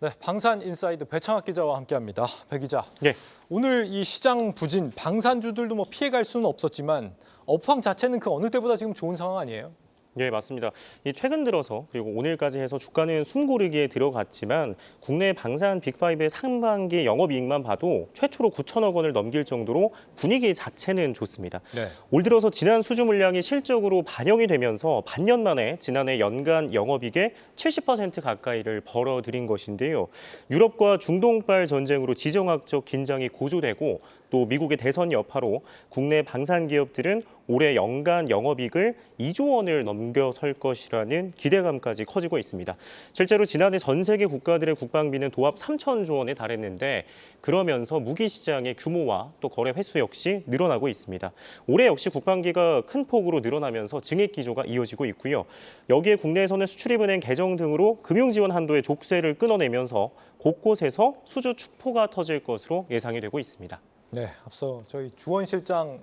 네, 방산 인사이드 배창학 기자와 함께합니다. 배 기자, 네. 오늘 이 시장 부진, 방산주들도 뭐 피해갈 수는 없었지만 업황 자체는 그 어느 때보다 지금 좋은 상황 아니에요? 네, 맞습니다. 이 최근 들어서 그리고 오늘까지 해서 주가는 숨고르기에 들어갔지만 국내 방산 빅5의 상반기 영업이익만 봐도 최초로 9천억 원을 넘길 정도로 분위기 자체는 좋습니다. 네. 올 들어서 지난 수주 물량이 실적으로 반영이 되면서 반년 만에 지난해 연간 영업이익의 70% 가까이를 벌어들인 것인데요. 유럽과 중동발 전쟁으로 지정학적 긴장이 고조되고 또 미국의 대선 여파로 국내 방산 기업들은 올해 연간 영업이익을 2조 원을 넘겨설 것이라는 기대감까지 커지고 있습니다. 실제로 지난해 전 세계 국가들의 국방비는 도합 3천조 원에 달했는데 그러면서 무기 시장의 규모와 또 거래 횟수 역시 늘어나고 있습니다. 올해 역시 국방비가 큰 폭으로 늘어나면서 증액 기조가 이어지고 있고요. 여기에 국내에서는 수출입은행 개정 등으로 금융지원 한도의 족쇄를 끊어내면서 곳곳에서 수주 축포가 터질 것으로 예상이 되고 있습니다. 네, 앞서 저희 주원 실장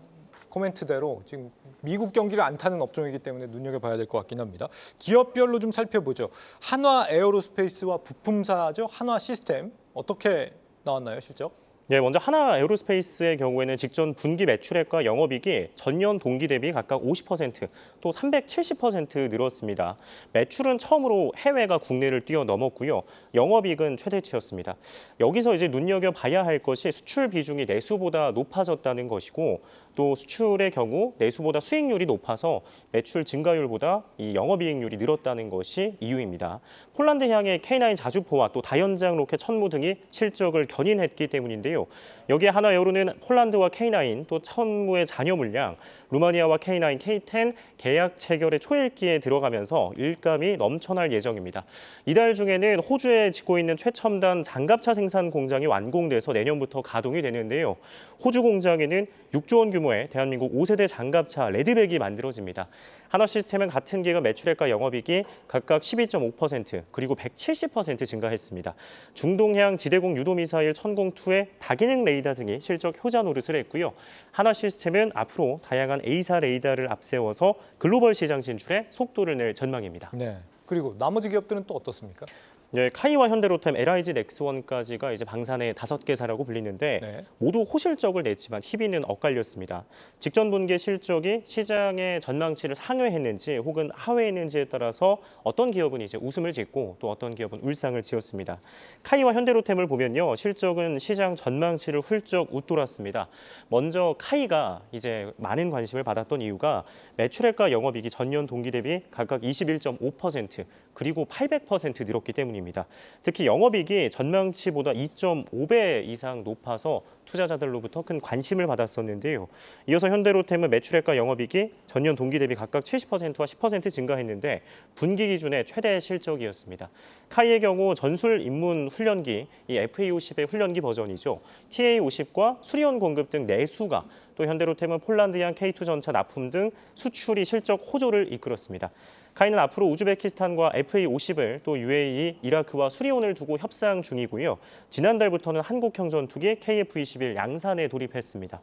코멘트대로 지금 미국 경기를 안 타는 업종이기 때문에 눈여겨봐야 될 것 같긴 합니다. 기업별로 좀 살펴보죠. 한화 에어로스페이스와 부품사죠. 한화 시스템 어떻게 나왔나요, 실적? 네, 먼저 하나 에어로스페이스의 경우에는 직전 분기 매출액과 영업이익이 전년 동기 대비 각각 50%, 또 370% 늘었습니다. 매출은 처음으로 해외가 국내를 뛰어넘었고요. 영업이익은 최대치였습니다. 여기서 이제 눈여겨봐야 할 것이 수출 비중이 내수보다 높아졌다는 것이고 또 수출의 경우 내수보다 수익률이 높아서 매출 증가율보다 이 영업이익률이 늘었다는 것이 이유입니다. 폴란드향의 K9 자주포와 또 다연장 로켓 천무 등이 실적을 견인했기 때문인데요. 여기에 하나에어로는 폴란드와 K9 또 천무의 잔여 물량, 루마니아와 K9, K10 계약 체결의 초읽기에 들어가면서 일감이 넘쳐날 예정입니다. 이달 중에는 호주에 짓고 있는 최첨단 장갑차 생산 공장이 완공돼서 내년부터 가동이 되는데요. 호주 공장에는 6조 원 규모의 대한민국 5세대 장갑차 레드백이 만들어집니다. 한화시스템은 같은 기간 매출액과 영업이익이 각각 12.5% 그리고 170% 증가했습니다. 중동향 지대공 유도미사일 천공2의 다기능 레이더 등이 실적 효자 노릇을 했고요. 한화시스템은 앞으로 다양한 A사 레이더를 앞세워서 글로벌 시장 진출에 속도를 낼 전망입니다. 네. 그리고 나머지 기업들은 또 어떻습니까? 네, 카이와 현대로템, LIG 넥스원까지가 이제 방산의 5개사라고 불리는데 네. 모두 호실적을 냈지만 희비는 엇갈렸습니다. 직전 분기 실적이 시장의 전망치를 상회했는지 혹은 하회했는지에 따라서 어떤 기업은 이제 웃음을 짓고 또 어떤 기업은 울상을 지었습니다. 카이와 현대로템을 보면요, 실적은 시장 전망치를 훌쩍 웃돌았습니다. 먼저 카이가 이제 많은 관심을 받았던 이유가 매출액과 영업이익이 전년 동기 대비 각각 21.5% 그리고 800% 늘었기 때문입니다. 특히 영업이익이 전망치보다 2.5배 이상 높아서 투자자들로부터 큰 관심을 받았었는데요. 이어서 현대로템은 매출액과 영업이익이 전년 동기 대비 각각 70%와 10% 증가했는데 분기 기준의 최대 실적이었습니다. 카이의 경우 전술 입문 훈련기, 이 FA50의 훈련기 버전이죠. TA50과 수리온 공급 등 내수가 또 현대로템은 폴란드향 K2 전차 납품 등 수출이 실적 호조를 이끌었습니다. 카이는 앞으로 우즈베키스탄과 FA50을 또 UAE, 이라크와 수리온을 두고 협상 중이고요. 지난달부터는 한국형 전투기 KF-21 양산에 돌입했습니다.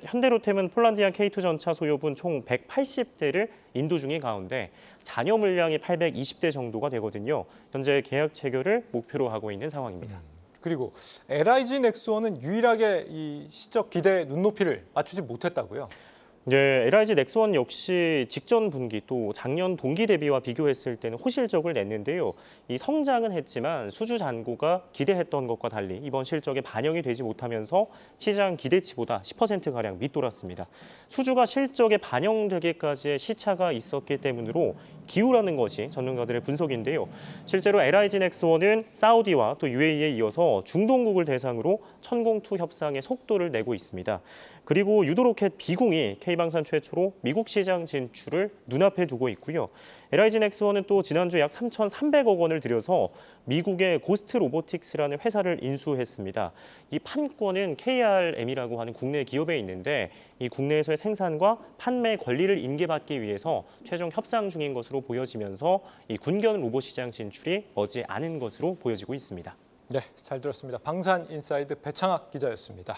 현대로템은 폴란드향 K2 전차 소요분 총 180대를 인도 중인 가운데 잔여 물량이 820대 정도가 되거든요. 현재 계약 체결을 목표로 하고 있는 상황입니다. 그리고 LIG 넥스원은 유일하게 이 시적 기대에 눈높이를 맞추지 못했다고요? 네, LIG 넥스원 역시 직전 분기 또 작년 동기 대비와 비교했을 때는 호실적을 냈는데요. 이 성장은 했지만 수주 잔고가 기대했던 것과 달리 이번 실적에 반영이 되지 못하면서 시장 기대치보다 10%가량 밑돌았습니다. 수주가 실적에 반영되기까지의 시차가 있었기 때문으로 기우라는 것이 전문가들의 분석인데요. 실제로 LIG 넥스원은 사우디와 또 UAE에 이어서 중동국을 대상으로 천공2 협상에 속도를 내고 있습니다. 그리고 유도로켓 비공이 K방산 최초로 미국 시장 진출을 눈앞에 두고 있고요. LIG 넥스원은 또 지난주 약 3,300억 원을 들여서 미국의 고스트 로보틱스라는 회사를 인수했습니다. 이 판권은 KRM이라고 하는 국내 기업에 있는데 이 국내에서의 생산과 판매 권리를 인계받기 위해서 최종 협상 중인 것으로 보여지면서 이 군견 로봇 시장 진출이 머지 않은 것으로 보여지고 있습니다. 네, 잘 들었습니다. 방산 인사이드 배창학 기자였습니다.